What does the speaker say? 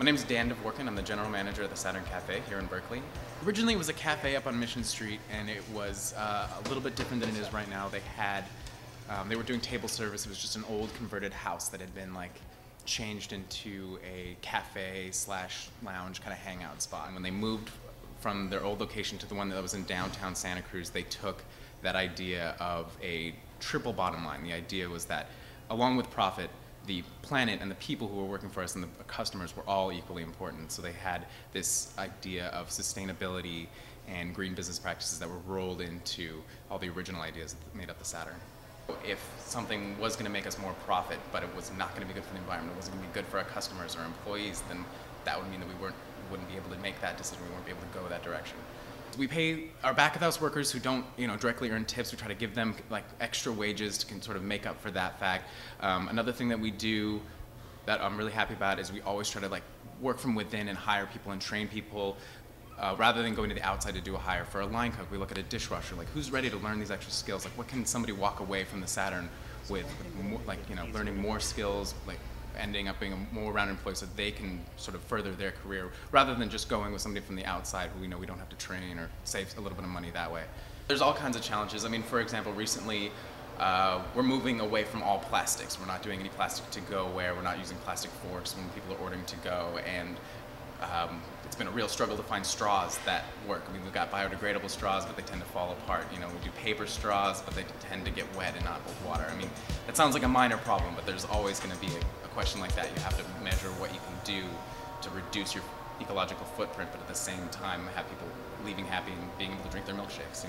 My name is Dan Devorkin. I'm the general manager at the Saturn Cafe here in Berkeley. Originally it was a cafe up on Mission Street, and it was a little bit different than it is right now. They were doing table service. It was just an old converted house that had been changed into a cafe slash lounge kind of hangout spot. And when they moved from their old location to the one that was in downtown Santa Cruz, they took that idea of a triple bottom line. The idea was that along with profit, the planet and the people who were working for us and the customers were all equally important. So they had this idea of sustainability and green business practices that were rolled into all the original ideas that made up the Saturn. If something was going to make us more profit, but it was not going to be good for the environment, it wasn't going to be good for our customers or employees, then that would mean that we wouldn't be able to make that decision. We wouldn't be able to go that direction. We pay our back-of-house workers who don't, directly earn tips. We try to give them extra wages to sort of make up for that fact. Another thing that we do that I'm really happy about is we always try to work from within and hire people and train people. Rather than going to the outside to do a hire. For a line cook, we look at a dishwasher, who's ready to learn these extra skills? What can somebody walk away from the Saturn with learning more skills, ending up being a more rounded employee so they can sort of further their career, rather than just going with somebody from the outside who we know we don't have to train or save a little bit of money that way. There's all kinds of challenges. I mean, for example, recently we're moving away from all plastics. We're not doing any plastic to go where we're not using plastic forks when people are ordering to go, and it's been a real struggle to find straws that work. I mean, we've got biodegradable straws, but they tend to fall apart. We do paper straws, but they tend to get wet and not hold water. I mean, that sounds like a minor problem, but there's always going to be a question like that. You have to measure what you can do to reduce your ecological footprint, but at the same time have people leaving happy and being able to drink their milkshakes,